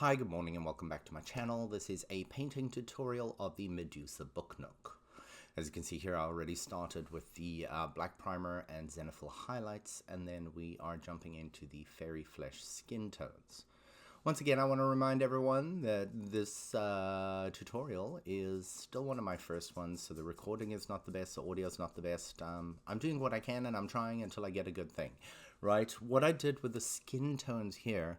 Hi, good morning and welcome back to my channel. This is a painting tutorial of the Medusa Book Nook. As you can see here, I already started with the black primer and zenithal highlights, and then we are jumping into the fairy flesh skin tones. Once again, I want to remind everyone that this tutorial is still one of my first ones, so the recording is not the best, the audio is not the best. I'm doing what I can and I'm trying until I get a good thing, right? What I did with the skin tones here,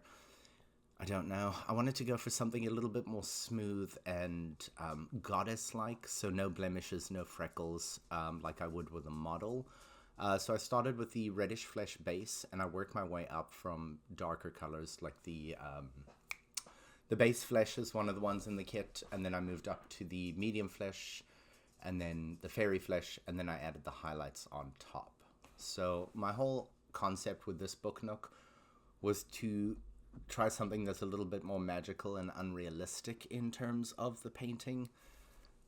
I don't know. I wanted to go for something a little bit more smooth and goddess-like, so no blemishes, no freckles, like I would with a model. So I started with the reddish flesh base, and I worked my way up from darker colors, like the base flesh is one of the ones in the kit, and then I moved up to the medium flesh, and then the fairy flesh, and then I added the highlights on top. So my whole concept with this book nook was to try something that's a little bit more magical and unrealistic in terms of the painting,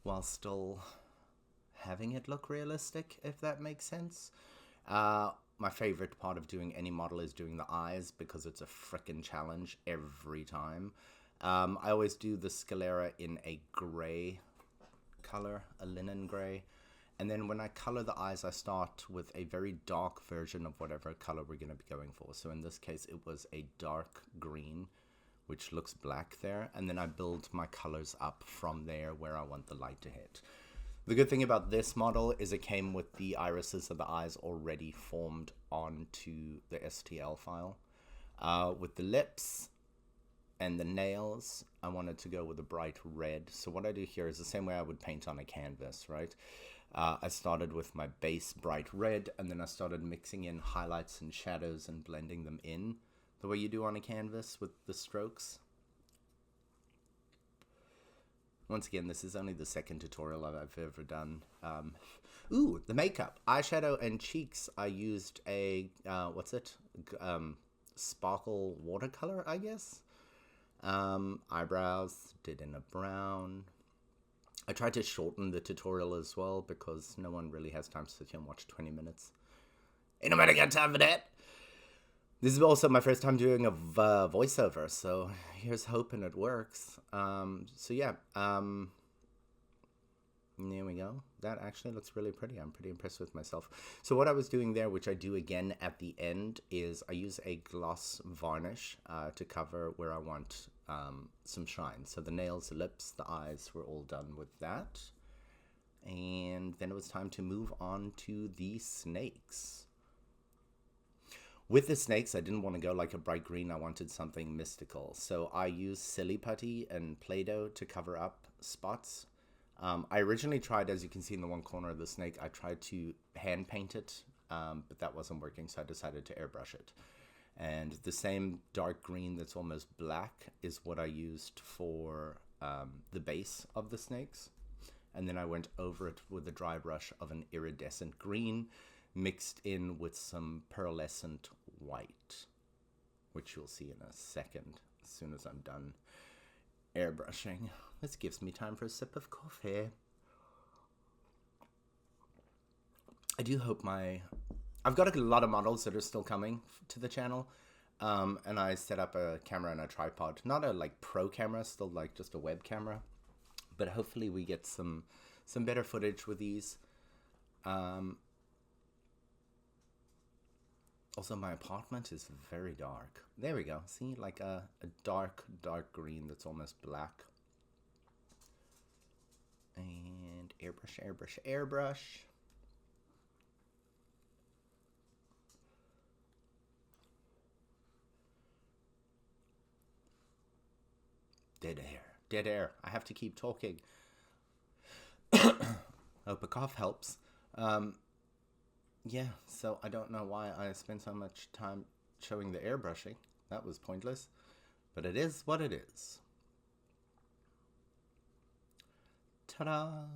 while still having it look realistic, if that makes sense. My favorite part of doing any model is doing the eyes, because it's a frickin' challenge every time. I always do the sclera in a gray color, a linen gray. And then when I color the eyes, I start with a very dark version of whatever color we're going to be going for. So in this case, it was a dark green, which looks black there. And then I build my colors up from there where I want the light to hit. The good thing about this model is it came with the irises of the eyes already formed onto the STL file. With the lips and the nails, I wanted to go with a bright red. So what I do here is the same way I would paint on a canvas, right? I started with my base bright red, and then I started mixing in highlights and shadows and blending them in the way you do on a canvas with the strokes. Once again, this is only the second tutorial I've ever done. Ooh, the makeup. Eyeshadow and cheeks, I used a, sparkle watercolor, I guess. Eyebrows, did in a brown. I tried to shorten the tutorial as well, because no one really has time to sit here and watch 20 minutes. Ain't nobody got time for that. This is also my first time doing a voiceover, so here's hoping it works. So yeah, there we go. That actually looks really pretty. I'm pretty impressed with myself. So what I was doing there, which I do again at the end, is I use a gloss varnish to cover where I want some shine. So the nails, the lips, the eyes were all done with that. And then it was time to move on to the snakes. With the snakes, I didn't want to go like a bright green. I wanted something mystical. So I used Silly Putty and Play-Doh to cover up spots. I originally tried, as you can see in the one corner of the snake, I tried to hand paint it, but that wasn't working, so I decided to airbrush it. And the same dark green that's almost black is what I used for the base of the snakes. And then I went over it with a dry brush of an iridescent green, mixed in with some pearlescent white, which you'll see in a second as soon as I'm done airbrushing. This gives me time for a sip of coffee. I do hope I've got a lot of models that are still coming to the channel, and I set up a camera and a tripod. Not a like pro camera, still like just a web camera, but hopefully we get some better footage with these. Also, my apartment is very dark. There we go. See, like a dark green that's almost black. And airbrush, airbrush, airbrush. Dead air. Dead air. I have to keep talking. Hope a cough helps. Yeah, so I don't know why I spent so much time showing the airbrushing. That was pointless. But it is what it is. Ta-da!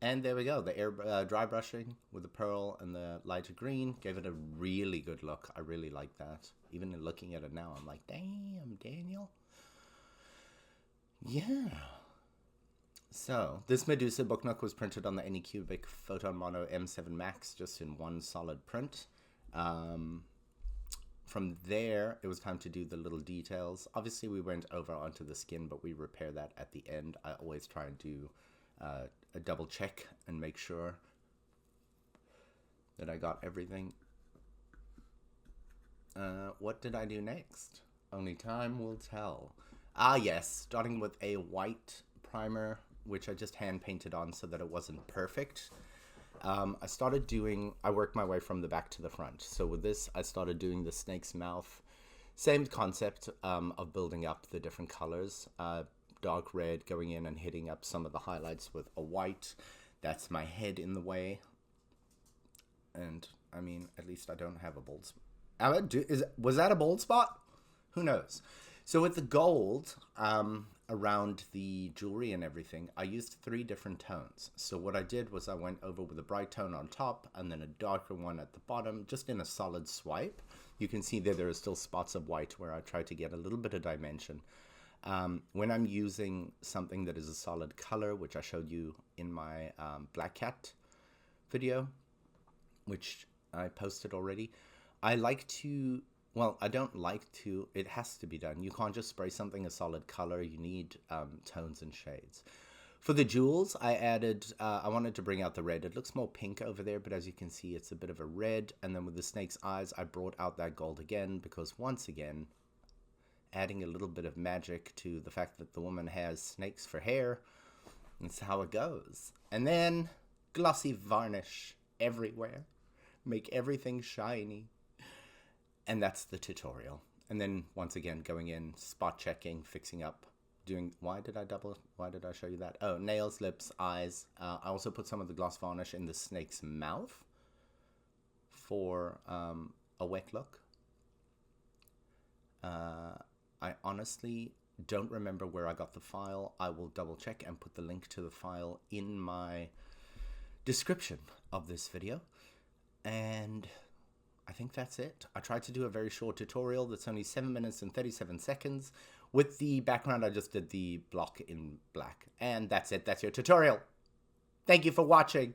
And there we go. The dry brushing with the pearl and the lighter green gave it a really good look. I really like that. Even in looking at it now, I'm like, damn, Daniel. Yeah. So, this Medusa Book Nook was printed on the Anycubic Photon Mono M7 Max, just in one solid print. from there, it was time to do the little details. Obviously, we went over onto the skin, but we repair that at the end. I always try and do a double check and make sure that I got everything. What did I do next? Only time will tell. Ah, yes, starting with a white primer, which I just hand painted on so that it wasn't perfect. I worked my way from the back to the front. So with this, I started doing the snake's mouth. Same concept of building up the different colors. Dark red, going in and hitting up some of the highlights with a white. That's my head in the way. And, I mean, at least I don't have a bald spot. Was that a bald spot? Who knows? So with the gold around the jewelry and everything, I used 3 different tones. So what I did was I went over with a bright tone on top and then a darker one at the bottom, just in a solid swipe. You can see there are still spots of white where I tried to get a little bit of dimension. When I'm using something that is a solid color, which I showed you in my Black Cat video, which I posted already, I like to, well, I don't like to, it has to be done. You can't just spray something a solid color. You need tones and shades. For the jewels, I added, I wanted to bring out the red. It looks more pink over there, but as you can see, it's a bit of a red. And then with the snake's eyes, I brought out that gold again, because once again, adding a little bit of magic to the fact that the woman has snakes for hair. That's how it goes. And then glossy varnish everywhere. Make everything shiny. And that's the tutorial. And then once again, going in, spot checking, fixing up, doing, why did I show you that? Oh, nails, lips, eyes. I also put some of the gloss varnish in the snake's mouth for a wet look. I honestly don't remember where I got the file. I will double check and put the link to the file in my description of this video. And I think that's it. I tried to do a very short tutorial that's only 7 minutes and 37 seconds. With the background, I just did the block in black. And that's it. That's your tutorial. Thank you for watching.